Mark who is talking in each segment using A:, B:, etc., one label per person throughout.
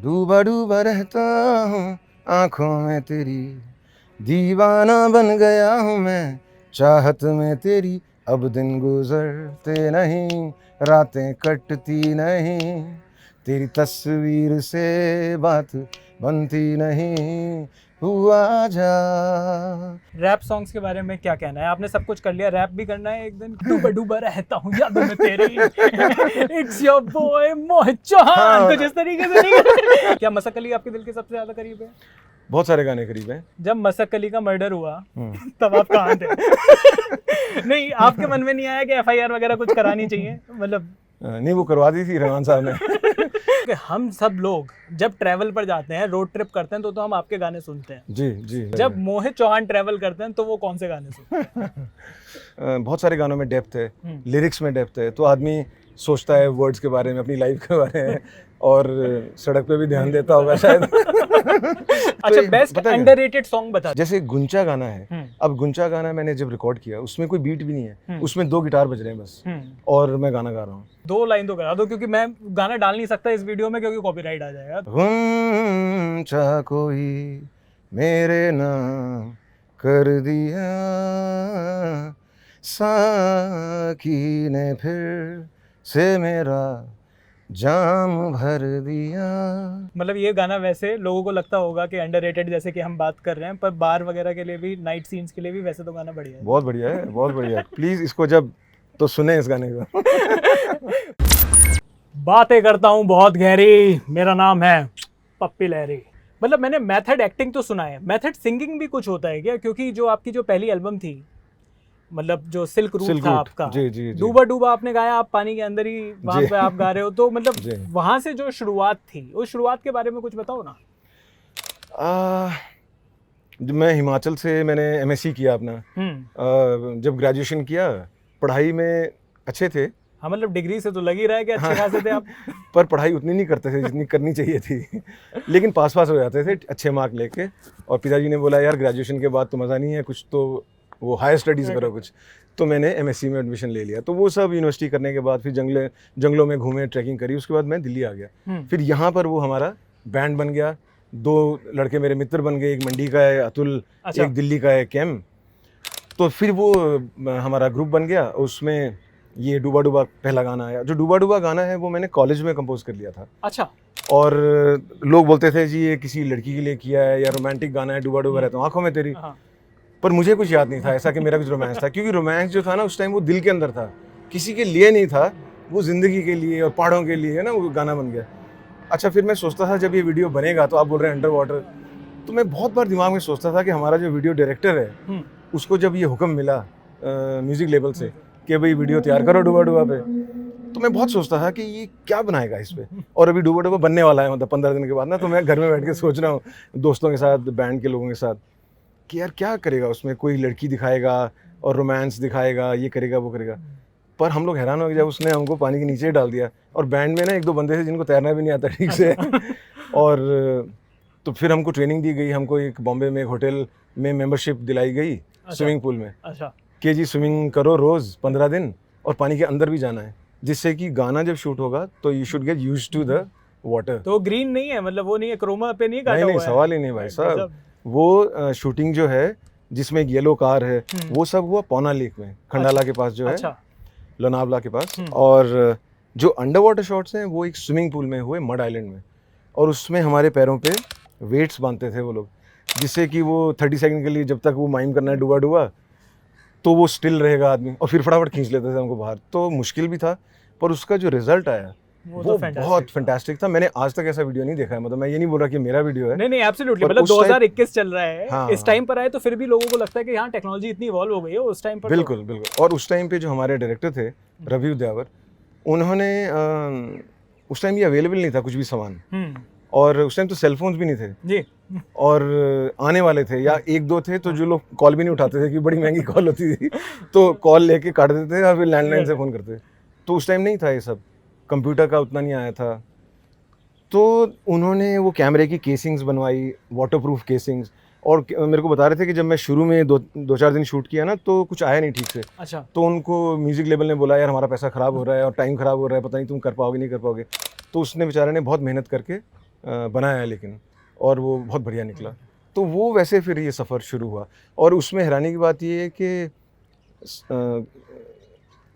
A: डूबा डूबा रहता हूँ आंखों में तेरी, दीवाना बन गया हूँ मैं चाहत में तेरी। अब दिन गुजरते नहीं, रातें कटती नहीं, तेरी तस्वीर से बात बनती नहीं, हुआ जा।
B: रैप सॉन्ग्स के बारे में क्या कहना है? आपने सब कुछ कर लिया, रैप भी करना है एक दिन। डूबा डूबा रहता हूँ यादों में तेरी, it's your boy Mohit Chauhan, कुछ इस तरीके से नहीं? क्या मसक अली आपके दिल के सबसे ज्यादा करीब है?
A: बहुत सारे गाने करीब हैं।
B: जब मसक अली का मर्डर हुआ तब आप कहाँ थे? नहीं, आपके मन में नहीं आया कि एफआईआर वगैरह कुछ करानी चाहिए? मतलब
A: नहीं, वो करवा दी थी रहमान साहब ने।
B: कि हम सब लोग जब ट्रैवल पर जाते हैं, रोड ट्रिप करते हैं, तो हम आपके गाने सुनते हैं।
A: जी जी।
B: जब मोहित चौहान ट्रैवल करते हैं तो वो कौन से गाने सुनते हैं?
A: बहुत सारे गानों में डेप्थ है, लिरिक्स में डेप्थ है, तो आदमी सोचता है वर्ड्स के बारे में, अपनी लाइफ के बारे में, और सड़क पे भी ध्यान देता होगा शायद।
B: अच्छा, बेस्ट अंडररेटेड सॉन्ग बता।
A: जैसे गुंचा गाना है, अब गुंचा गाना मैंने जब रिकॉर्ड किया उसमें कोई बीट भी नहीं है, उसमें 2 गिटार बज रहे हैं बस, और मैं गाना गा रहा हूँ।
B: 2 लाइन तो करा दो, क्योंकि मैं गाना डाल नहीं सकता इस वीडियो में क्योंकि कॉपीराइट आ जाएगा।
A: गुंचा कोई मेरे नाम कर दिया, साकी ने फिर से मेरा जाम भर दिया।
B: मतलब ये गाना वैसे लोगों को लगता होगा कि अंडररेटेड जैसे कि हम बात कर रहे हैं, पर बार वगैरह के लिए भी, नाइट सीन्स के लिए भी वैसे तो गाना बढ़िया है।
A: बहुत बढ़िया है, बहुत बढ़िया है। प्लीज इसको जब तो सुने इस गाने को।
B: बातें करता हूँ बहुत गहरी, मेरा नाम है पप्पी लहरी। मतलब मैंने मेथड एक्टिंग तो सुना है, मेथड सिंगिंग भी कुछ होता है क्या? क्योंकि जो आपकी जो पहली एल्बम थी, मतलब जो सिल्क रूट था आपका,
A: जी, जी, जी।
B: डूबा डूबा आपने गाया, आप पानी के अंदर ही वहां पे आप गा रहे हो, तो मतलब वहां से जो शुरुआत थी, उस शुरुआत के बारे में कुछ बताओ ना।
A: मैं हिमाचल से, मैंने एमएससी किया अपना। जब ग्रेजुएशन किया, पढ़ाई में अच्छे थे।
B: हाँ, मतलब डिग्री से तो लग ही रहा है कि अच्छे खासे थे आप।
A: पर पढ़ाई उतनी नहीं करते थे जितनी करनी चाहिए थी। लेकिन पास हो जाते थे अच्छे मार्क लेके। और पिताजी ने बोला यार ग्रेजुएशन के बाद तो मज़ा नहीं है, कुछ तो वो हायर स्टडीज़ करो कुछ। तो मैंने एमएससी में एडमिशन ले लिया। तो वो सब यूनिवर्सिटी करने के बाद फिर जंगलों में घूमे, ट्रैकिंग करी। उसके बाद मैं दिल्ली आ गया। फिर यहाँ पर वो हमारा बैंड बन गया। 2 लड़के मेरे मित्र बन गए, एक मंडी का है अतुल, एक दिल्ली का है कैम। तो फिर वो हमारा ग्रुप बन गया। उसमें ये डूबा डूबा पहला गाना आया। जो डूबा डूबा गाना है वो मैंने कॉलेज में कंपोज कर लिया था।
B: अच्छा।
A: और लोग बोलते थे जी ये किसी लड़की के लिए किया है या रोमांटिक गाना है, डूबा डूबा रहता हूँ आंखों में तेरी। पर मुझे कुछ याद नहीं था ऐसा कि मेरा कुछ रोमांस था, क्योंकि रोमांस जो था ना उस टाइम वो दिल के अंदर था, किसी के लिए नहीं था, वो जिंदगी के लिए और पहाड़ों के लिए, है ना, वो गाना बन गया। अच्छा, फिर मैं सोचता था जब ये वीडियो बनेगा, तो आप बोल रहे हैं अंडर वाटर, तो मैं बहुत बार दिमाग में सोचता था कि हमारा जो वीडियो डायरेक्टर है उसको जब ये हुक्म मिला म्यूजिक लेवल से कि भाई वीडियो तैयार करो डूबा डूबा पे, तो मैं बहुत सोचता था कि ये क्या बनाएगा इस पे। और अभी डूबा डूबा बनने वाला है, मतलब 15 दिन के बाद ना। तो मैं घर में बैठ के सोच रहा हूँ दोस्तों के साथ, बैंड के लोगों के साथ, कि यार क्या करेगा उसमें, कोई लड़की दिखाएगा और रोमांस दिखाएगा, ये करेगा वो करेगा। पर हम लोग हैरान हो गए जब उसने हमको पानी के नीचे ही डाल दिया। और बैंड में ना 1-2 बंदे थे जिनको तैरना भी नहीं आता ठीक से। और तो फिर हमको ट्रेनिंग दी गई। हमको एक बॉम्बे में एक होटल में मेंबरशिप दिलाई गई। स्विमिंग पूल में। अच्छा। कि जी स्विमिंग करो रोज़ 15 दिन, और पानी के अंदर भी जाना है, जिससे कि गाना जब शूट होगा तो you should get used to the water.
B: तो ग्रीन नहीं है, मतलब वो नहीं है, क्रोमा पे नहीं काटा हुआ है?
A: नहीं, सवाल ही नहीं भाई साहब। वो शूटिंग जो है जिसमें एक येलो कार है, वो सब हुआ पौना लेक में, खंडाला के पास जो है, लोनावला के पास। और जो अंडर वाटर शॉट्स हैं वो एक स्विमिंग पूल में हुए, मड आइलैंड में। और उसमें हमारे पैरों पे वेट्स बांधते थे वो लोग, जिससे कि वो 30 सेकंड के लिए, जब तक वो माइम करना है डूबा डूबा, तो वो स्टिल रहेगा आदमी, और फिर फटाफट खींच लेते थे हमको बाहर। तो मुश्किल भी था, पर उसका जो रिजल्ट आया वो बहुत फैंटास्टिक था। मैंने आज तक ऐसा वीडियो नहीं देखा है। मतलब मैं ये नहीं बोल रहा कि मेरा वीडियो है,
B: नहीं एब्सोल्युटली, मतलब 2021 चल रहा है। हाँ, इस टाइम पर आए तो फिर भी लोगों को लगता है कि हाँ टेक्नोलॉजी इतनी इवॉल्व हो गई है उस टाइम पर।
A: बिल्कुल बिल्कुल। और उस टाइम पे जो हमारे डायरेक्टर थे रवि उद्यावर, उन्होंने उस टाइम ये अवेलेबल नहीं था कुछ भी सामान, और उस टाइम तो सेलफोन्स भी नहीं थे जी, और आने वाले थे या 1-2 थे, तो जो लोग कॉल भी नहीं उठाते थे कि बड़ी महंगी कॉल होती थी, तो कॉल लेके काट देते थे और फिर लैंडलाइन से फ़ोन करते। तो उस टाइम नहीं था ये सब, कंप्यूटर का उतना नहीं आया था। तो उन्होंने वो कैमरे की केसिंग्स बनवाई, वाटरप्रूफ केसिंग्स। और मेरे को बता रहे थे कि जब मैं शुरू में 2-4 दिन शूट किया ना, तो कुछ आया नहीं ठीक से। अच्छा। तो उनको म्यूजिक लेबल ने बोला यार हमारा पैसा ख़राब हो रहा है और टाइम ख़राब हो रहा है, पता नहीं तुम कर पाओगे नहीं कर पाओगे। तो उसने बेचारे ने बहुत मेहनत करके बनाया लेकिन, और वो बहुत बढ़िया निकला। तो वो वैसे फिर ये सफ़र शुरू हुआ। और उसमें हैरानी की बात ये है कि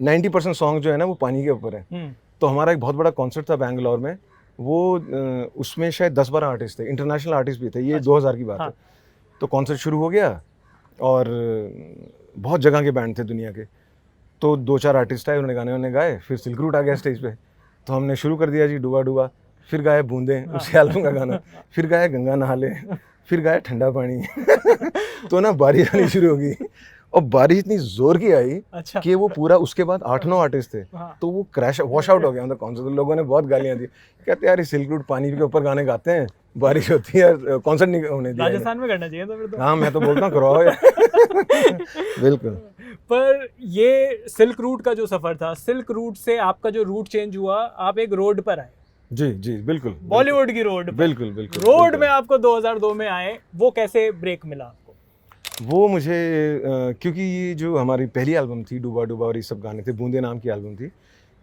A: 90% सॉन्ग जो है ना वो पानी के ऊपर है। तो हमारा एक बहुत बड़ा कॉन्सर्ट था बैंगलोर में, वो उसमें शायद 10-12 आर्टिस्ट थे, इंटरनेशनल आर्टिस्ट भी थे, ये 2000 की बात है। तो कॉन्सर्ट शुरू हो गया और बहुत जगह के बैंड थे दुनिया के, तो 2-4 आर्टिस्ट आए, उन्होंने गाए, फिर सिल्क रूट आ गया स्टेज पे। तो हमने शुरू कर दिया जी डूबा डूबा, फिर गाए बूंदे, उसके एल्बम का गाना, फिर गाए गंगा नहा ले, फिर गाए ठंडा पानी। तो ना बारिश आनी शुरू हो गई, और बारिश इतनी जोर की आई कि वो पूरा, उसके बाद 8-9 आर्टिस्ट थे, तो वो क्रैश वॉश आउट हो गया मतलब कॉन्सर्ट। लोगों ने बहुत गालियां दी, कहते यार सिल्क रूट पानी के ऊपर गाने गाते हैं, बारिश होती है, कॉन्सर्ट नहीं होने दिया।
B: राजस्थान में करना चाहिए था फिर तो।
A: हाँ मैं तो बोलता हूँ करवाओ यार। बिल्कुल।
B: पर ये सिल्क रूट का जो सफर था, सिल्क रूट से आपका जो रूट चेंज हुआ, आप एक रोड पर आए।
A: जी जी बिल्कुल,
B: बॉलीवुड की रोड।
A: बिल्कुल बिल्कुल
B: रोड में आपको 2002 में आए, वो कैसे ब्रेक मिला आपको?
A: वो मुझे क्योंकि ये जो हमारी पहली एल्बम थी डूबा डूबा और ये सब गाने थे, बूंदे नाम की एल्बम थी,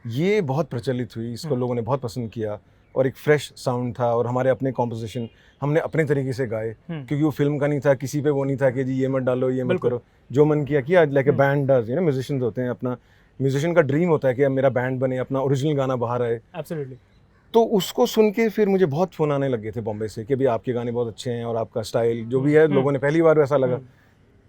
A: ये बहुत प्रचलित हुई, इसको लोगों ने बहुत पसंद किया, और एक फ्रेश साउंड था, और हमारे अपने कॉम्पोजिशन हमने अपने तरीके से गाए, क्योंकि वो फिल्म का नहीं था, किसी पे वो नहीं था कि जी ये मत डालो ये मत करो, जो मन किया like A band does, you know musicians होते हैं, अपना म्यूजिशियन का ड्रीम होता है कि अब मेरा बैंड बने, अपना ओरिजिनल गाना बाहर आए।
B: एब्सोल्युटली।
A: तो उसको सुन के फिर मुझे बहुत फ़ोन आने लगे थे बॉम्बे से कि भाई आपके गाने बहुत अच्छे हैं और आपका स्टाइल जो भी है, लोगों ने पहली बार वैसा लगा।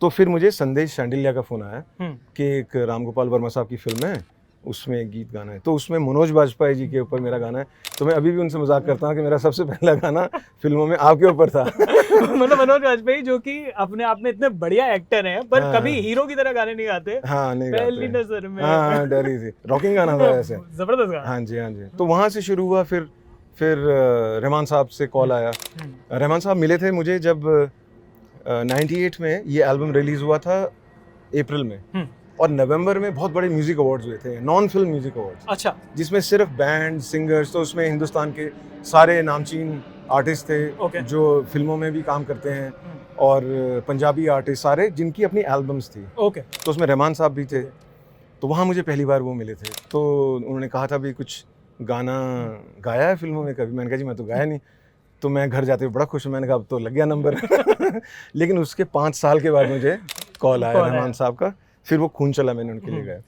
A: तो फिर मुझे संदेश शांडिल्या का फ़ोन आया कि एक राम गोपाल वर्मा साहब की फिल्म है, उसमें एक गीत गाना है, तो उसमें मनोज बाजपेयी जी के ऊपर मेरा गाना है। तो मैं अभी भी उनसे मजाक करता हूँ कि मेरा सबसे पहला गाना फिल्मों में आपके ऊपर था।
B: मतलब मनोज बाजपेयी जो कि अपने आप में इतने बढ़िया एक्टर हैं, पर कभी हीरो की तरह गाने नहीं गाते।
A: हाँ नहीं
B: पहली नजर में।
A: हाँ डरी थी, रॉकिंग गाना था ऐसे,
B: जबरदस्त गाना।
A: हाँ जी हाँ जी। तो वहाँ से शुरू हुआ, फिर रहमान साहब से कॉल आया। रहमान साहब मिले थे मुझे जब 98 में ये एल्बम रिलीज हुआ था अप्रैल में, और नवंबर में बहुत बड़े म्यूजिक अवार्ड्स हुए थे, नॉन फिल्म म्यूजिक अवार्ड्स।
B: अच्छा।
A: जिसमें सिर्फ बैंड सिंगर्स, तो उसमें हिंदुस्तान के सारे नामचीन आर्टिस्ट थे जो फिल्मों में भी काम करते हैं, और पंजाबी आर्टिस्ट सारे जिनकी अपनी एल्बम्स थी। तो उसमें रहमान साहब भी थे। तो वहाँ मुझे पहली बार वो मिले थे, तो उन्होंने कहा था भी कुछ गाना गाया है फिल्मों में कभी? मैंने कहा जी मैं तो गाया नहीं। तो मैं घर जाते हुए बड़ा खुश हूँ, मैंने कहा अब तो लग गया नंबर। लेकिन उसके 5 साल के बाद मुझे कॉल आया रहमान साहब का, फिर वो खून चला मैंने उनके लिए गाया,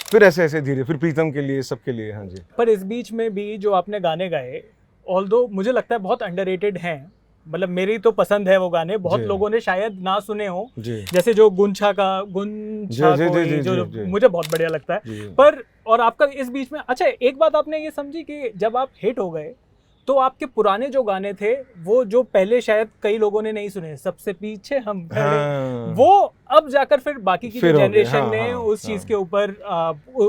A: फिर ऐसे ऐसे धीरे, फिर प्रीतम के लिए, सबके लिए। हाँ जी।
B: पर इस बीच में भी जो आपने गाने गाए, ऑल्दो मुझे लगता है बहुत अंडररेटेड हैं, मतलब मेरी तो पसंद है वो गाने, बहुत लोगों ने शायद ना सुने हो, जैसे जो गुंछा जो मुझे बहुत बढ़िया लगता है। पर और आपका इस बीच में, अच्छा एक बात आपने ये समझी कि जब आप हिट हो गए तो आपके पुराने जो गाने थे, वो जो पहले शायद कई लोगों ने नहीं सुने, सबसे पीछे हम खड़े, वो अब जाकर फिर बाकी की जनरेशन ने उस चीज के ऊपर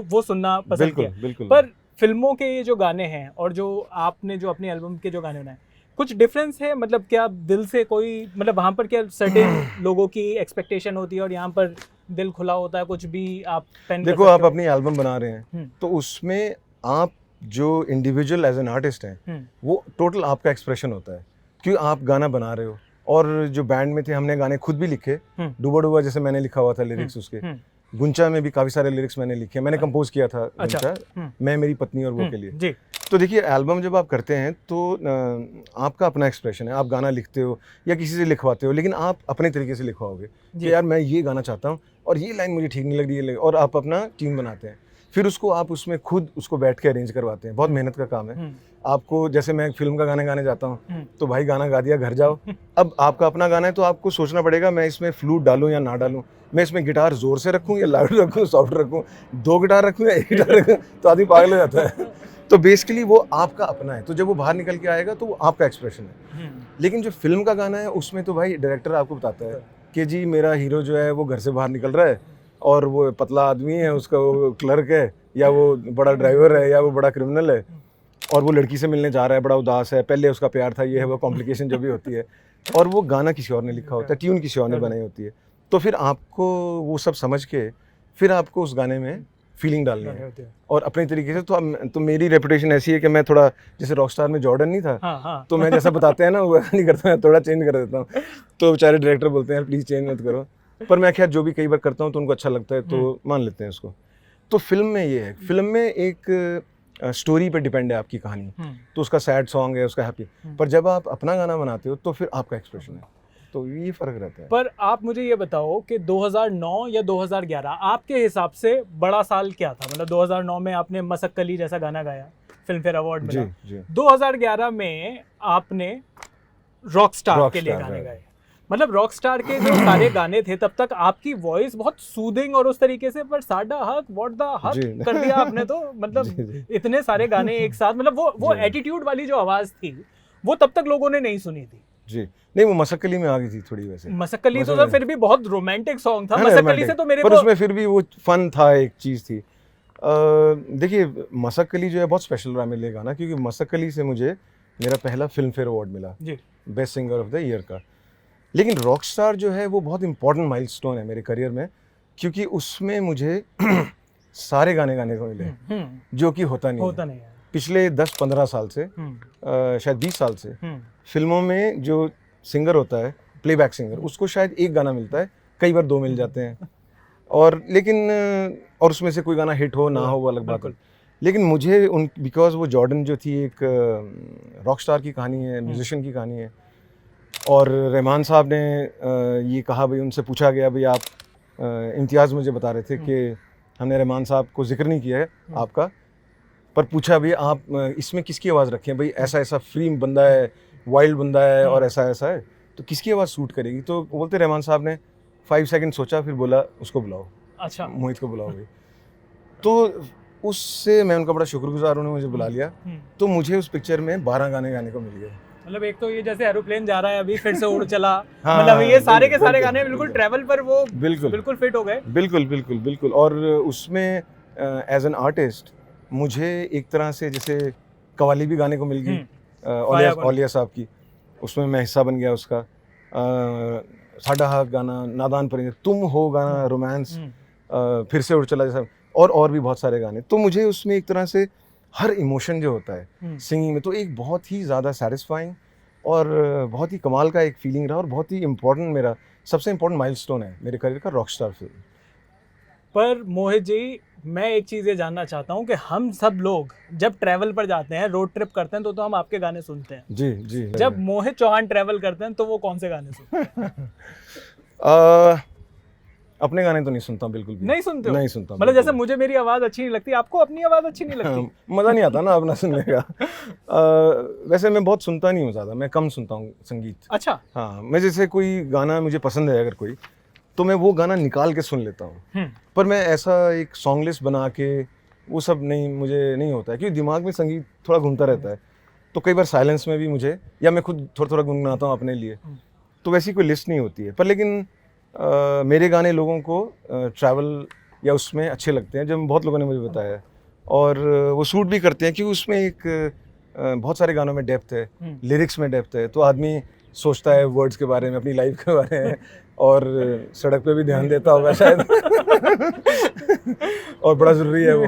B: वो सुनना पसंद किया। पर फिल्मों के ये जो गाने हैं और जो आपने जो अपनी एल्बम के जो गाने बनाए, कुछ डिफरेंस है? मतलब क्या दिल से कोई, मतलब वहाँ पर क्या सर्टेन लोगों की एक्सपेक्टेशन होती है और यहाँ पर दिल खुला होता है, कुछ भी आप पेन
A: देखो आप अपनी एल्बम बना रहे हैं तो उसमें आप जो इंडिविजुअल एज एन आर्टिस्ट हैं वो टोटल आपका एक्सप्रेशन होता है, क्योंकि आप गाना बना रहे हो। और जो बैंड में थे हमने गाने खुद भी लिखे, डूबा डूबा जैसे मैंने लिखा हुआ था लिरिक्स उसके, गुंचा में भी काफ़ी सारे लिरिक्स मैंने लिखे, मैंने कंपोज किया था गुंचा, मैं मेरी पत्नी और वो के लिए। तो देखिए एल्बम जब आप करते हैं तो आपका अपना एक्सप्रेशन है, आप गाना लिखते हो या किसी से लिखवाते हो, लेकिन आप अपने तरीके से लिखवाओगे कि यार मैं ये गाना चाहता हूँ और ये लाइन मुझे ठीक नहीं लग रही है, और आप अपना ट्यून बनाते हैं, फिर उसको आप उसमें खुद उसको बैठ के अरेंज करवाते हैं। बहुत मेहनत का काम है। आपको जैसे मैं एक फिल्म का गाना गाने जाता हूँ तो भाई गाना गा दिया, घर जाओ, अब आपका अपना गाना है तो आपको सोचना पड़ेगा मैं इसमें फ्लूट डालूं या ना डालूं, मैं इसमें गिटार जोर से रखूं या लाउड रखूं, सॉफ्ट रखूं, 2 गिटार रखूं या 1 गिटार रखूं, तो आदमी पागल हो जाता है। तो बेसिकली वो आपका अपना है, तो जब वो बाहर निकल के आएगा तो वो आपका एक्सप्रेशन है। लेकिन जो फिल्म का गाना है उसमें तो भाई डायरेक्टर आपको बताता है कि जी मेरा हीरो जो है वो घर से बाहर निकल रहा है और वो पतला आदमी है, उसका वो क्लर्क है या वो बड़ा ड्राइवर है या वो बड़ा क्रिमिनल है, और वो लड़की से मिलने जा रहा है, बड़ा उदास है, पहले उसका प्यार था, ये है वो कॉम्प्लिकेशन जो भी होती है, और वो गाना किसी और ने लिखा होता है, ट्यून किसी और ने बनाई होती है। तो फिर आपको वो सब समझ के फिर आपको उस गाने में फीलिंग डालनी है और अपने तरीके से। तो मेरी रेपुटेशन ऐसी है कि मैं थोड़ा जैसे रॉकस्टार में जॉर्डन नहीं था, तो मैं जैसा बताते हैं ना वो नहीं करता, मैं थोड़ा चेंज कर देता हूँ। तो बेचारे डायरेक्टर बोलते हैं प्लीज़ चेंज मत करो, पर मैं खैर जो भी कई बार करता हूँ तो उनको अच्छा लगता है तो मान लेते हैं उसको। तो फिल्म में ये है, फिल्म में एक स्टोरी पे डिपेंड है आपकी कहानी, तो उसका सैड सॉन्ग है, उसका हैप्पी। पर जब आप अपना गाना बनाते हो तो फिर आपका एक्सप्रेशन है, तो ये फ़र्क रहता है।
B: पर आप मुझे ये बताओ कि 2009 या 2011 आपके हिसाब से बड़ा साल क्या था? मतलब 2009 में आपने मसक्कली जैसा गाना गाया, फिल्म फेयर अवार्ड मिला।
A: जी।
B: 2011 में आपने रॉकस्टार के लिए
A: Rockstar,
B: गाने
A: right.
B: गाए। मतलब रॉकस्टार के जो सारे गाने थे तब तक आपकी वॉइस बहुत सूदिंग और उस तरीके से, पर साडा हक व्हाट द हक
A: जी।
B: कर दिया आपने तो। मतलब
A: जी।
B: इतने सारे गाने एक साथ, मतलब वो
A: जी।
B: एटीट्यूड वाली जो आवाज थी वो तब तक लोगों ने नहीं सुनी थी।
A: जी, नहीं वो मसक्कली में आ गई थी थोड़ी वैसे।
B: मसक्कली तो फिर भी बहुत रोमांटिक सॉन्ग था।
A: है ना,
B: मसक्कली
A: romantic,
B: से तो मेरे
A: पर
B: को
A: उसमें फिर भी वो फन था, एक चीज़ थी। देखिए मसक्कली जो है बहुत स्पेशल रहा मेरे लिए गाना, क्योंकि मसक्कली से मुझे मेरा पहला फिल्म फेयर अवार्ड मिला
B: जी।
A: Best singer of the year का। लेकिन रॉकस्टार जो है वो बहुत इंपॉर्टेंट माइलस्टोन है मेरे करियर में, क्योंकि उसमें मुझे सारे गाने गाने को मिले, जो कि होता नहीं है। पिछले 10-15 साल से, शायद 20 साल से फिल्मों में जो सिंगर होता है, प्लेबैक सिंगर, उसको शायद एक गाना मिलता है, कई बार 2 मिल जाते हैं, और लेकिन और उसमें से कोई गाना हिट हो ना हो वो अलग बात है। लेकिन मुझे बिकॉज वो जॉर्डन जो थी एक रॉकस्टार की कहानी है, म्यूजिशियन की कहानी है, और रहमान साहब ने ये कहा, भाई उनसे पूछा गया, भाई आप इम्तियाज़ मुझे बता रहे थे कि हमने रहमान साहब को जिक्र नहीं किया है आपका, पर पूछा भाई आप इसमें किसकी आवाज़ रखें, भाई ऐसा ऐसा फ्री बंदा है, वाइल्ड बंदा है, और ऐसा ऐसा है, तो किसकी आवाज़ सूट करेगी? तो बोलते रहमान साहब ने 5 सेकंड सोचा, फिर बोला उसको बुलाओ,
B: अच्छा
A: मोहित को बुलाओ भाई। तो उससे मैं उनका बड़ा शुक्रगुजार, उन्होंने मुझे बुला लिया, तो मुझे उस पिक्चर में 12 गाने गाने को मिल गए।
B: मतलब एक तो ये जैसे एरोप्लेन जा रहा है अभी फिर से उड़ चला,
A: हाँ,
B: मतलब ये सारे के सारे
A: बिल्कुल,
B: गाने बिल्कुल ट्रैवल पर वो
A: बिल्कुल
B: बिल्कुल फिट हो गए।
A: बिल्कुल। और उसमें एज एन आर्टिस्ट मुझे एक तरह से जैसे कवाली भी गाने को मिल गई, औलिया साहब की, उसमें मैं हिस्सा बन गया उसका। साडा हक गाना, नादान परिंदे, तुम हो गाना, रोमांस, फिर से उड़ चला जैसा, और भी बहुत सारे गाने। तो मुझे उसमें एक तरह से हर इमोशन जो होता है सिंगिंग में, तो एक बहुत ही ज़्यादा सेटिस्फाइंग और बहुत ही कमाल का एक फीलिंग रहा, और बहुत ही इम्पोर्टेंट, मेरा सबसे इम्पोर्टेंट माइलस्टोन है मेरे करियर का रॉकस्टार फिल्म।
B: पर मोहित जी, मैं एक चीज़ ये जानना चाहता हूँ कि हम सब लोग जब ट्रैवल पर जाते हैं, रोड ट्रिप करते हैं, तो हम आपके गाने सुनते हैं।
A: जी।
B: जब मोहित चौहान ट्रैवल करते हैं तो वो कौन से गाने सुनते हैं?
A: अपने गाने तो नहीं सुनता बिल्कुल भी।
B: नहीं सुनते हो?
A: नहीं सुनता,
B: मतलब जैसे मुझे मेरी आवाज़ अच्छी नहीं लगती, आपको अपनी आवाज़ अच्छी नहीं लगती?
A: मज़ा नहीं आता ना अपना सुनने का। वैसे मैं बहुत सुनता नहीं हूँ ज़्यादा, मैं कम सुनता हूँ संगीत।
B: अच्छा।
A: हाँ, मैं जैसे कोई गाना मुझे पसंद है अगर कोई, तो मैं वो गाना निकाल के सुन लेता हूँ, पर मैं ऐसा एक सॉन्ग लिस्ट बना के वो सब नहीं, मुझे नहीं होता है, क्योंकि दिमाग में संगीत थोड़ा घूमता रहता है, तो कई बार साइलेंस में भी मुझे, या मैं खुद थोड़ा थोड़ा गुनगुनाता हूँ अपने लिए, तो वैसी कोई लिस्ट नहीं होती है। पर लेकिन मेरे गाने लोगों को ट्रैवल या उसमें अच्छे लगते हैं, जब बहुत लोगों ने मुझे बताया है, और वो सूट भी करते हैं, क्योंकि उसमें एक बहुत सारे गानों में डेप्थ है, लिरिक्स में डेप्थ है, तो आदमी सोचता है वर्ड्स के बारे में, अपनी लाइफ के बारे में, और सड़क पे भी ध्यान देता होगा शायद और बड़ा ज़रूरी है वो,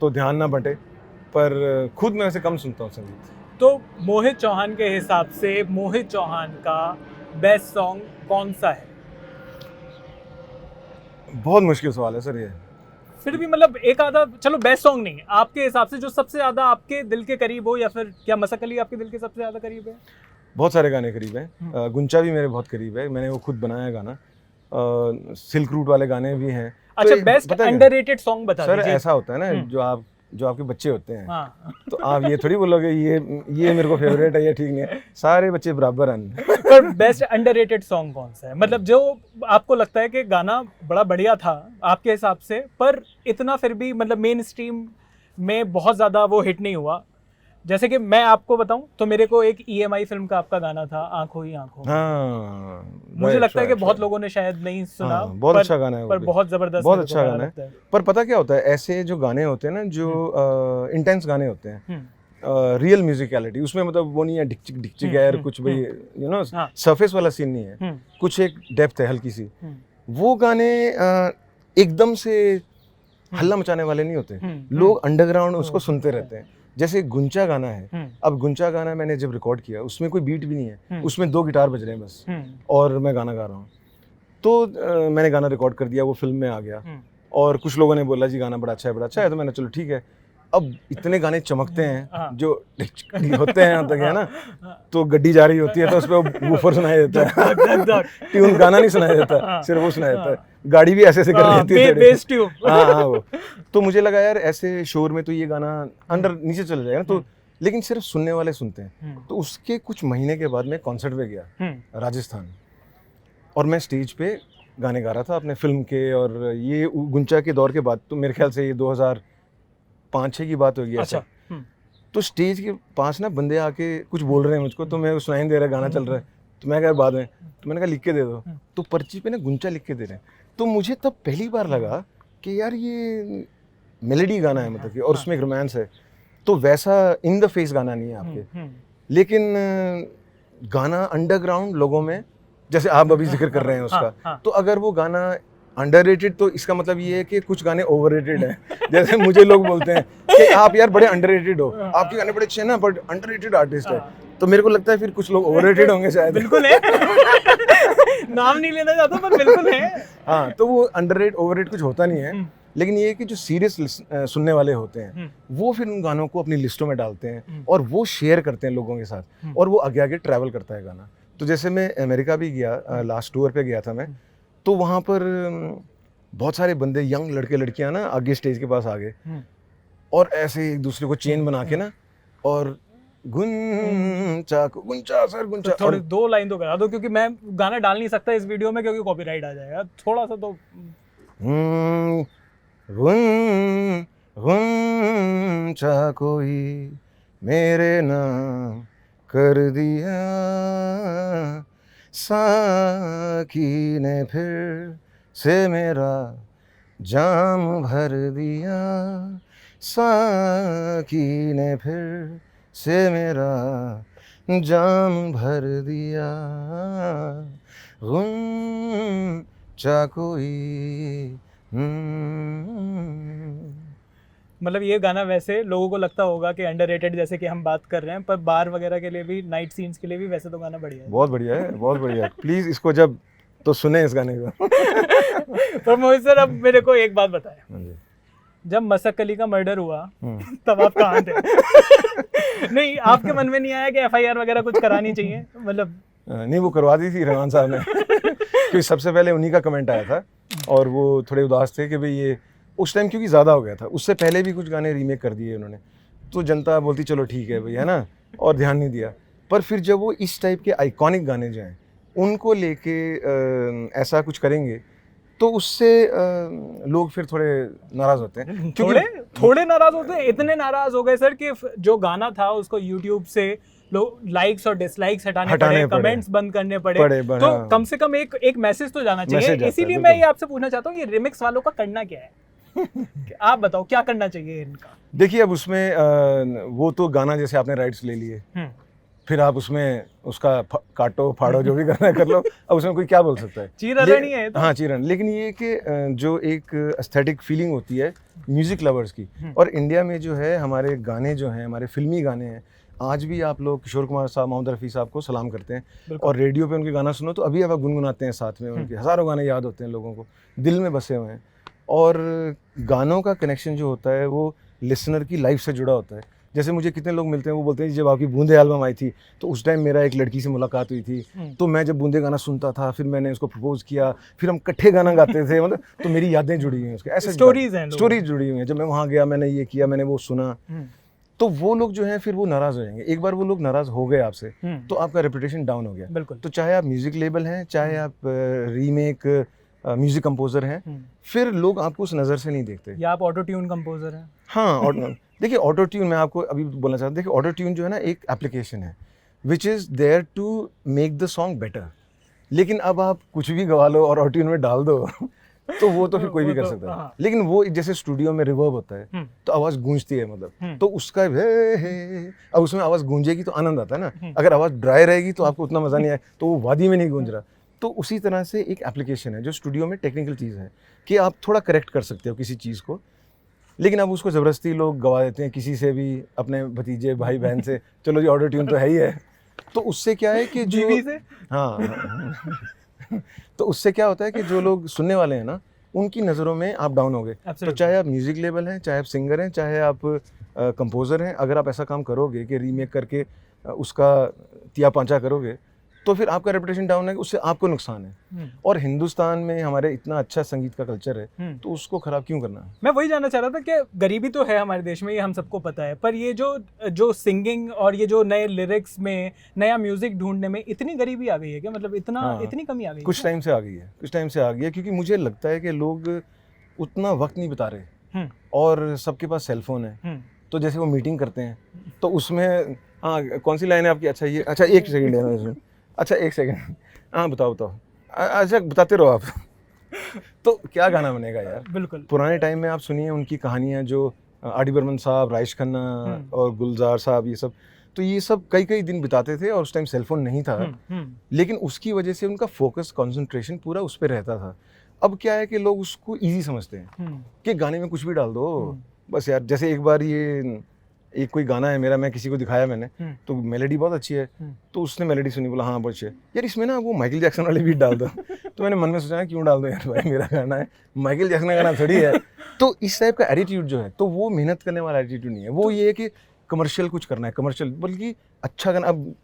A: तो ध्यान ना बटे। पर खुद मैं वैसे कम सुनता हूँ संगीत।
B: तो मोहित चौहान के हिसाब से मोहित चौहान का बेस्ट सॉन्ग कौन सा है?
A: बहुत मुश्किल सवाल है सर ये।
B: फिर भी मतलब एक आधा, चलो बेस्ट सॉन्ग नहीं, आपके हिसाब से जो सबसे ज़्यादा आपके दिल के करीब हो, या फिर क्या मसक्कली आपके दिल के सबसे ज़्यादा करीब है?
A: बहुत सारे गाने करीब हैं, गुंचा भी मेरे बहुत करीब है, मैंने वो खुद बनाया गाना, सिल्क रूट वाले गाने भी हैं।
B: अच्छा,
A: तो
B: बेस्ट अंडररेटेड सॉन्ग बता दीजिए।
A: सर ऐसा होता है ना, जो आपके बच्चे होते हैं, हाँ। तो आप ये थोड़ी बोलोगे ये मेरे को फेवरेट है, ये ठीक नहीं है, सारे बच्चे बराबर हैं।
B: पर बेस्ट अंडररेटेड सॉन्ग कौन सा है? मतलब जो आपको लगता है कि गाना बड़ा बढ़िया था आपके हिसाब से, पर इतना फिर भी मतलब मेन स्ट्रीम में बहुत ज़्यादा वो हिट नहीं हुआ। जैसे कि मैं आपको बताऊं तो मेरे को एक EMI फिल्म का आपका गाना था, आंखों ही आंखों में।
A: हाँ,
B: मुझे लगता है कि बहुत लोगों ने शायद नहीं सुना।
A: हाँ, बहुत अच्छा गाना है,
B: पर बहुत जबरदस्त,
A: बहुत अच्छा गाना है। पर पता क्या होता है, ऐसे जो गाने होते हैं ना, जो इंटेंस गाने होते हैं, रियल म्यूजिकलिटी उसमें, मतलब वो नहीं है डिकचिक डिकचिक है और कुछ, भाई यू नो सरफेस वाला सीन नहीं है, कुछ एक डेप्थ है हल्की सी। वो गाने एकदम से हल्ला मचाने वाले नहीं होते, लोग अंडरग्राउंड उसको सुनते रहते हैं। जैसे गुंचा गाना है, अब गुंचा गाना मैंने जब रिकॉर्ड किया, उसमें कोई बीट भी नहीं है, उसमें 2 गिटार बज रहे हैं बस, और मैं गाना गा रहा हूँ। तो मैंने गाना रिकॉर्ड कर दिया, वो फिल्म में आ गया, और कुछ लोगों ने बोला जी गाना बड़ा अच्छा है, तो मैंने चलो ठीक है। अब इतने गाने चमकते हैं
B: हाँ।
A: जो होते हैं यहाँ तक है ना, तो गड्डी जा रही होती है तो उस पर वूफर सुनाई देता है, ट्यून गाना नहीं सुनाई देता, सिर्फ वो सुनाई देता है, गाड़ी भी ऐसे कर रही होती है
B: बेस ट्यूब।
A: हाँ वो। तो मुझे लगा यार ऐसे शोर में तो ये गाना अंदर नीचे चला जाएगा ना, तो लेकिन सिर्फ सुनने वाले सुनते हैं। तो उसके कुछ महीने के बाद मैं कॉन्सर्ट पे गया राजस्थान, और मैं स्टेज पे गाने गा रहा था अपने फिल्म के, और ये गुंचा के दौर के बाद, तो मेरे ख्याल से ये 2005-6 की बात होगी ऐसा। तो स्टेज के पास ना बंदे आके कुछ बोल रहे हैं मुझको, तो मैं सुनाई नहीं दे रहा, गाना चल रहा है, तो मैं कहा बाद में, तो मैंने कहा लिख के दे दो, तो पर्ची पे ना गुंचा लिख के दे रहे हैं। तो मुझे तब पहली बार लगा कि यार ये मेलेडी गाना है, मतलब कि, और उसमें एक रोमांस है, तो वैसा इन द फेस गाना नहीं है आपके, लेकिन गाना अंडरग्राउंड लोगों में, जैसे आप अभी जिक्र कर रहे हैं उसका, तो अगर वो गाना अंडररेटेड, तो इसका मतलब ये है कि कुछ गाने ओवररेटेड हैं। जैसे मुझे लोग बोलते हैं कि आप यार बड़े अंडररेटेड हो, आपके गाने बड़े अच्छे हैं ना, बट अंडररेटेड आर्टिस्ट है, तो मेरे को लगता है फिर कुछ लोग ओवररेटेड होंगे शायद।
B: बिल्कुल है। नाम नहीं लेना चाहता पर बिल्कुल है।
A: हाँ, तो वो अंडररेट ओवररेट कुछ होता नहीं है, लेकिन ये है कि जो सीरियस सुनने वाले होते हैं वो फिर उन गानों को अपनी लिस्टों में डालते हैं और वो शेयर करते हैं लोगों के साथ, और वो आगे आगे ट्रैवल करता है गाना। तो जैसे मैं अमेरिका भी गया, लास्ट टूर पे गया था मैं, तो वहाँ पर बहुत सारे बंदे, यंग लड़के लड़कियाँ ना आगे स्टेज के पास आ गए, और ऐसे एक दूसरे को चेन बना के ना, और गुंचा सर गुंचा,
B: तो थोड़ी 2 लाइन तो करा दो, क्योंकि मैं गाना डाल नहीं सकता इस वीडियो में क्योंकि कॉपीराइट आ जाएगा, थोड़ा सा तो।
A: गुंचा कोई मेरे नाम कर दिया, साकी ने फिर से मेरा जाम भर दिया, साकी ने फिर से मेरा जाम भर दिया, गुंचा कोई।
B: मतलब ये गाना वैसे लोगों को लगता होगा कि अंडररेटेड, जैसे कि हम बात कर रहे हैं, पर बार वगैरह के लिए भी, नाइट सीन्स के लिए भी वैसे तो गाना बढ़िया है।
A: बहुत बढ़िया है, बहुत बढ़िया है। प्लीज इसको जब तो सुने इस गाने को।
B: पर मोहित सर, अब मेरे को एक बात बताएं, जब मसक अली का मर्डर हुआ तब आप कहाँ थे? नहीं, आपके मन में नहीं आया कि FIR वगैरह कुछ करानी चाहिए? मतलब
A: नहीं, वो करवा दी थी रहमान साहब ने। क्योंकि सबसे पहले उन्हीं का कमेंट आया था, और वो थोड़े उदास थे कि भाई ये उस टाइम क्योंकि ज़्यादा हो गया था, उससे पहले भी कुछ गाने रीमेक कर दिए उन्होंने, तो जनता बोलती चलो ठीक है भाई, है ना, और ध्यान नहीं दिया। पर फिर जब वो इस टाइप के आइकॉनिक गाने जो हैं उनको लेके ऐसा कुछ करेंगे, तो उससे लोग फिर थोड़े नाराज़ होते हैं।
B: थोड़े नाराज़ होते हैं, इतने नाराज़ हो गए सर कि जो गाना था उसको यूट्यूब से लोग लाइक्स और डिसलाइक्स हटाने पड़े, कमेंट्स बंद करने पड़े, तो कम से कम एक मैसेज तो जाना चाहिए। इसीलिए मैं ये आपसे पूछना चाहता हूँ, ये रिमिक्स वालों का करना क्या है? आप बताओ क्या करना चाहिए इनका?
A: देखिए, अब उसमें वो तो गाना जैसे आपने राइट्स ले लिए, फिर आप उसमें उसका काटो फाड़ो जो भी करना है कर लो, अब उसमें कोई क्या बोल सकता है?
B: चीरन ही है तो।
A: हाँ, चीरन। लेकिन ये कि जो एक एस्थेटिक फीलिंग होती है म्यूजिक लवर्स की, और इंडिया में जो है हमारे गाने जो हैं, हमारे फिल्मी गाने हैं, आज भी आप लोग किशोर कुमार साहब, मोहम्मद रफ़ी साहब को सलाम करते हैं, और रेडियो पे उनके गाना सुनो तो अभी आप गुनगुनाते हैं साथ में, उनके हज़ारों गाने याद होते हैं, लोगों को दिल में बसे हुए हैं। और गानों का कनेक्शन जो होता है वो लिसनर की लाइफ से जुड़ा होता है। जैसे मुझे कितने लोग मिलते हैं, वो बोलते हैं जब आपकी बूंदे एल्बम आई थी तो उस टाइम मेरा एक लड़की से मुलाकात हुई थी, तो मैं जब बूंदे गाना सुनता था, फिर मैंने उसको प्रपोज किया, फिर हम इकट्ठे गाना गाते थे, मतलब तो मेरी यादें जुड़ी हुई हैं उसके, ऐसे स्टोरीज जुड़ी हुई हैं। जब मैं वहाँ गया, मैंने ये किया, मैंने वो सुना, तो वो लोग जो हैं फिर वो नाराज़ हो जाएंगे। एक बार वो लोग नाराज़ हो गए आपसे, तो आपका रेपुटेशन डाउन हो गया।
B: बिल्कुल।
A: तो चाहे आप म्यूजिक लेबल हैं, चाहे आप रीमेक म्यूजिक कंपोजर हैं, फिर लोग आपको उस नज़र से नहीं देखते।
B: या आप ऑटो ट्यून कंपोजर हैं।
A: हाँ, और देखिए ऑटो ट्यून, मैं आपको अभी बोलना चाहता हूँ, देखिए ऑटो ट्यून जो है ना एक एप्लीकेशन है which is there to make the song better, लेकिन अब आप कुछ भी गवा लो और ऑटो ट्यून में डाल दो तो वो तो फिर कोई भी कर सकता है। लेकिन वो जैसे स्टूडियो में रिवर्ब होता है तो आवाज़ गूंजती है, मतलब तो उसका अब उसमें आवाज़ गूंजेगी तो आनंद आता है ना। अगर आवाज़ ड्राई रहेगी तो आपको उतना मज़ा नहीं आए, तो वो वादी में नहीं गूंज रहा। तो उसी तरह से एक एप्लीकेशन है जो स्टूडियो में टेक्निकल चीज़ है कि आप थोड़ा करेक्ट कर सकते हो किसी चीज़ को, लेकिन अब उसको ज़बरदस्ती लोग गवा देते हैं किसी से भी, अपने भतीजे भाई बहन से, चलो जी ऑटो ट्यून तो है ही है। तो उससे क्या है कि जो
B: जीवी से,
A: हाँ तो उससे क्या होता है कि जो लोग सुनने वाले हैं ना, उनकी नज़रों में आप डाउन हो गए। तो
B: Absolutely.
A: चाहे आप म्यूज़िक लेबल हैं, चाहे आप सिंगर हैं, चाहे आप कंपोज़र हैं, अगर आप ऐसा काम करोगे कि रीमेक करके उसका तिया पांचा करोगे तो फिर आपका रेपुटेशन डाउन है, उससे आपको नुकसान है। और हिंदुस्तान में हमारे इतना अच्छा संगीत का कल्चर है तो उसको ख़राब क्यों करना है?
B: मैं वही जानना चाह रहा था कि गरीबी तो है हमारे देश में, ये हम सबको पता है, पर ये जो सिंगिंग और ये जो नए लिरिक्स में नया म्यूजिक ढूंढने में इतनी गरीबी आ गई है क्या? मतलब इतनी कमी आ गई
A: कुछ टाइम से आ गई है, कुछ टाइम से आ गई है, क्योंकि मुझे लगता है कि लोग उतना वक्त नहीं बिता रहे और सबके पास सेलफोन है। तो जैसे वो मीटिंग करते हैं तो उसमें कौन सी लाइन है आपकी? अच्छा ये, अच्छा एक सेकंड है इसमें, अच्छा एक सेकंड, बताओ अच्छा बताते रहो आप। तो क्या गाना बनेगा यार?
B: बिल्कुल।
A: पुराने टाइम में आप सुनिए उनकी कहानियां, जो आर डी बर्मन साहब, राजेश खन्ना और गुलजार साहब, ये सब तो ये सब कई कई दिन बिताते थे और उस टाइम सेलफोन नहीं था। लेकिन उसकी वजह से उनका फोकस, कंसंट्रेशन पूरा उस पर रहता था। अब क्या है कि लोग उसको इजी समझते हैं कि गाने में कुछ भी डाल दो बस यार। जैसे एक बार ये एक कोई गाना है मेरा, मैं किसी को दिखाया मैंने, तो मेलोडी बहुत अच्छी है, तो उसने मेलोडी सुनी, बोला हाँ बहुत अच्छी है यार, इसमें ना वो माइकल जैक्सन वाले बीट डाल दो। तो मैंने मन में सोचा क्यों डाल दो यार भाई, मेरा गाना है, माइकल जैक्सन का गाना थोड़ी है। तो इस टाइप का एटीट्यूड जो है, तो वो मेहनत करने वाला एटीट्यूड नहीं है, वो ये है कि कमर्शियल कुछ करना है, कमर्शियल, बल्कि अच्छा गाना। अब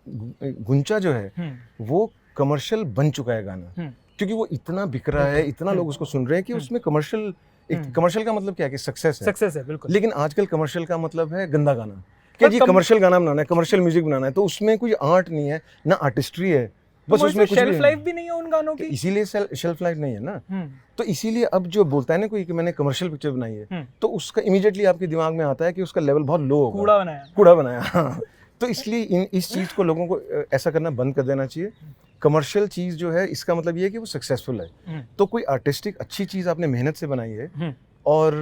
A: गुंचा जो है वो कमर्शियल बन चुका है गाना, क्योंकि वो इतना बिक रहा है, इतना लोग उसको सुन रहे हैं कि उसमें कमर्शियल, एक कमर्शियल का मतलब क्या है कि सक्सेस
B: है बिल्कुल।
A: लेकिन आजकल कमर्शियल का मतलब है गंदा गाना, क्या जी कमर्शियल गाना बनाना है, कमर्शियल म्यूजिक बनाना है, तो उसमें कोई आर्ट नहीं है ना आर्टिस्ट्री है, बस उसमें कुछ
B: शेल्फ लाइफ भी नहीं है उन गानों की,
A: इसीलिए शेल्फ लाइफ नहीं है ना। तो इसीलिए अब जो बोलता है ना कोई कि मैंने कमर्शियल पिक्चर बनाई है, तो उसका इमीडिएटली आपके दिमाग में आता है कि उसका लेवल बहुत लो होगा, कूड़ा बनाया। हाँ, तो इसलिए इस चीज़ को लोगों को ऐसा करना बंद कर देना चाहिए। कमर्शियल चीज़ जो है, इसका मतलब ये है कि वो सक्सेसफुल है। तो कोई आर्टिस्टिक अच्छी चीज़ आपने मेहनत से बनाई है और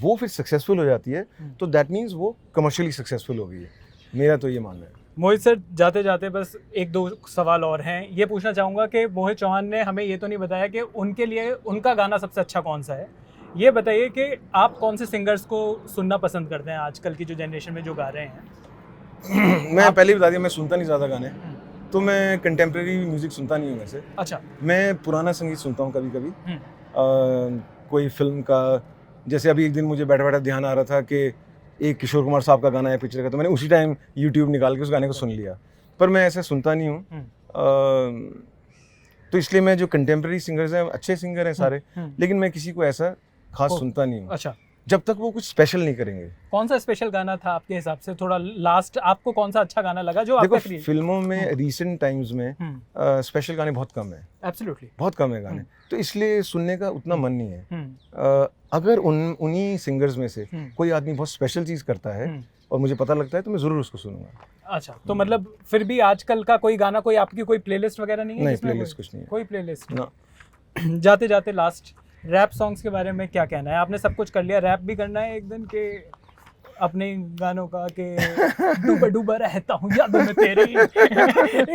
A: वो फिर सक्सेसफुल हो जाती है, तो दैट मीन्स वो कमर्शियली सक्सेसफुल हो गई है। मेरा तो ये मानना है।
B: मोहित सर, जाते जाते बस एक दो सवाल और हैं। ये पूछना चाहूँगा कि मोहित चौहान ने हमें ये तो नहीं बताया कि उनके लिए उनका गाना सबसे अच्छा कौन सा है। ये बताइए कि आप कौन से सिंगर्स को सुनना पसंद करते हैं आजकल की जो जनरेशन में जो गा रहे हैं?
A: मैं पहले ही बता दिया, मैं सुनता नहीं ज़्यादा गाने, तो मैं कंटेम्प्रेरी म्यूज़िक सुनता नहीं हूँ वैसे।
B: अच्छा।
A: मैं पुराना संगीत सुनता हूँ कभी कभी, कोई फिल्म का। जैसे अभी एक दिन मुझे बैठा बैठा ध्यान आ रहा था कि एक किशोर कुमार साहब का गाना है पिक्चर का, तो मैंने उसी टाइम यूट्यूब निकाल के उस गाने को सुन लिया, पर मैं ऐसे सुनता नहीं हूँ। तो इसलिए मैं जो कंटेम्प्रेरी सिंगर्स हैं, अच्छे सिंगर हैं सारे, लेकिन मैं किसी को ऐसा खास सुनता नहीं हूँ।
B: अच्छा। जब
A: तक वो कुछ स्पेशल नहीं करेंगे।
B: कौन सा स्पेशल गाना था आपके हिसाब से? थोड़ा लास्ट आपको कौन सा अच्छा गाना लगा जो
A: देखो, फिल्मों में रीसेंट टाइम्स में स्पेशल गाने बहुत कम है।
B: एब्सोल्युटली
A: बहुत कम है गाने, तो इसलिए सुनने का उतना मन नहीं है। अगर उन्हीं सिंगर्स में से कोई आदमी बहुत स्पेशल चीज़ करता है और मुझे पता लगता है तो मैं ज़रूर उसको सुनूंगा।
B: अच्छा, तो मतलब फिर भी आजकल का कोई गाना, कोई आपकी कोई प्लेलिस्ट वगैरह नहीं है?
A: नहीं, प्लेलिस्ट कुछ नहीं है।
B: कोई प्लेलिस्ट
A: ना।
B: जाते जाते लास्ट, रैप सॉन्ग्स के बारे में क्या कहना है? आपने सब कुछ कर लिया, रैप भी करना है एक दिन के अपने गानों का, के डूबा डूबा रहता हूँ यादों में तेरी,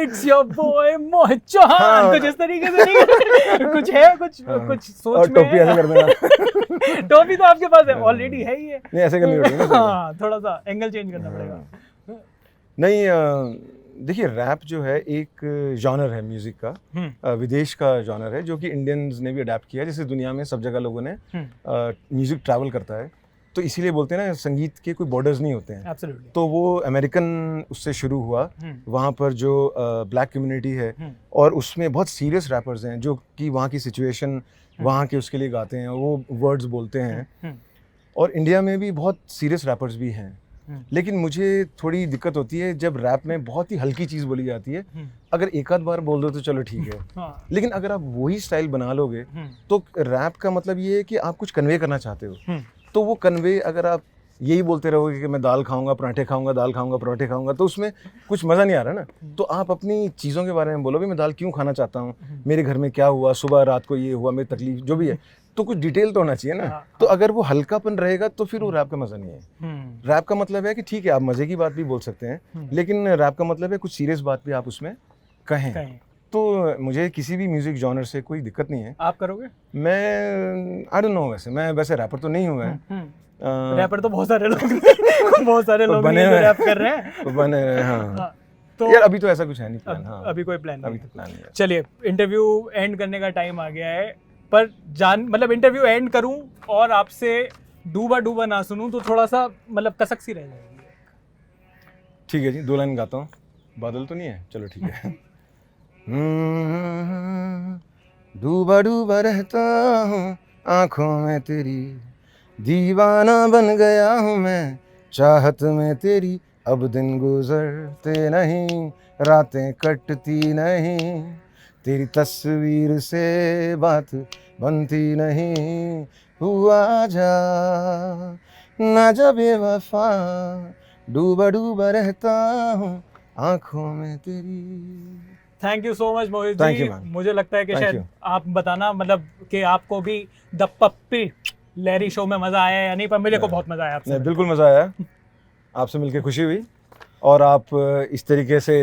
B: it's your boy Mohit Chauhan, कुछ इस तरीके से नहीं? कुछ है, कुछ सोच में?
A: टोपी ऐसे कर देना।
B: टोपी तो आपके पास है, ऑलरेडी है ही है।
A: नहीं, ऐसे करनी पड़ेगी ना।
B: हाँ, थोड़ा सा एंगल चेंज करना पड़ेगा।
A: नहीं, देखिए, रैप जो है एक जॉनर है म्यूजिक का, विदेश का जॉनर है, जो कि इंडियंस ने भी अडेप्ट किया है। जैसे दुनिया में सब जगह लोगों ने म्यूजिक ट्रैवल करता है, तो इसीलिए बोलते हैं ना, संगीत के कोई बॉर्डर्स नहीं होते हैं।
B: Absolutely.
A: तो वो अमेरिकन उससे शुरू हुआ, वहाँ पर जो ब्लैक कम्युनिटी है और उसमें बहुत सीरियस रैपर्स हैं जो कि वहाँ की सिचुएशन, वहाँ के उसके लिए गाते हैं, वो वर्ड्स बोलते हैं। और इंडिया में भी बहुत सीरियस रैपर्स भी हैं, लेकिन मुझे थोड़ी दिक्कत होती है जब रैप में बहुत ही हल्की चीज़ बोली जाती है। अगर एक आध बार बोल दो तो चलो ठीक है, लेकिन अगर आप वही स्टाइल बना लोगे तो रैप का मतलब ये है कि आप कुछ कन्वे करना चाहते हो, तो वो कन्वे अगर आप यही बोलते रहोगे कि मैं दाल खाऊंगा, पराठे खाऊंगा, दाल खाऊंगा, पराठे खाऊंगा, तो उसमें कुछ मज़ा नहीं आ रहा ना। तो आप अपनी चीज़ों के बारे में बोलो, भी मैं दाल क्यों खाना चाहता हूँ, मेरे घर में क्या हुआ, सुबह रात को ये हुआ, मेरी तकलीफ जो भी है, तो कुछ डिटेल तो होना चाहिए ना। तो अगर वो हल्कापन रहेगा तो फिर वो रैप का मज़ा नहीं है। रैप का मतलब है कि ठीक है, आप मज़े की बात भी बोल सकते हैं, लेकिन रैप का मतलब है कुछ सीरियस बात भी आप उसमें कहें। तो मुझे किसी भी म्यूजिक जॉनर से कोई दिक्कत नहीं है।
B: आप करोगे?
A: मैं आई डोंट नो, मैं वैसे रैपर तो नहीं हूँ मैं।
B: रैपर तो बहुत सारे लोग
A: बने
B: जो रैप कर रहे हैं,
A: बने हैं। हाँ,
B: तो
A: यार अभी तो ऐसा कुछ है नहीं प्लान। हाँ,
B: अभी कोई प्लान
A: नहीं है।
B: चलिए, इंटरव्यू एंड करने का टाइम आ गया है। पर मतलब इंटरव्यू एंड करूं और आपसे डूबा डूबा ना सुनूं तो थोड़ा सा मतलब कसक सी रह जाएगी।
A: ठीक है जी, 2 लाइन गाता हूँ। बादल तो नहीं है, चलो ठीक है। डूबा डूबा रहता हूँ आंखों में तेरी, दीवाना बन गया हूँ मैं चाहत में तेरी। अब दिन गुजरते नहीं, रातें कटती नहीं, तेरी तस्वीर से बात बनती नहीं। हुआ जा ना जब बेवफा, डूबा डूबा रहता हूँ आंखों में तेरी।
B: Thank you so much Mohit
A: Thank
B: ji.
A: you, man.
B: मुझे लगता है कि
A: Thank
B: शायद
A: you.
B: आप बताना मतलब कि आपको भी द पप्पी लहरी शो में मजा आया या नहीं, पर मेरे को बहुत मजा आया आपसे
A: नहीं,
B: मिलकर।
A: बिल्कुल मज़ा आया, आपसे मिलकर खुशी हुई, और आप इस तरीके से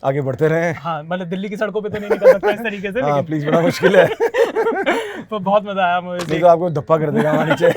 A: आगे बढ़ते रहें।
B: हाँ मतलब दिल्ली की सड़कों पे तो नहीं निकल सकता इस तरीके से,
A: हाँ
B: लेकिन
A: प्लीज़, बड़ा मुश्किल है।
B: पर बहुत मजा आया मोहित
A: नहीं
B: जी।
A: तो आपको धप्पा कर देगा वहाँ नीचे।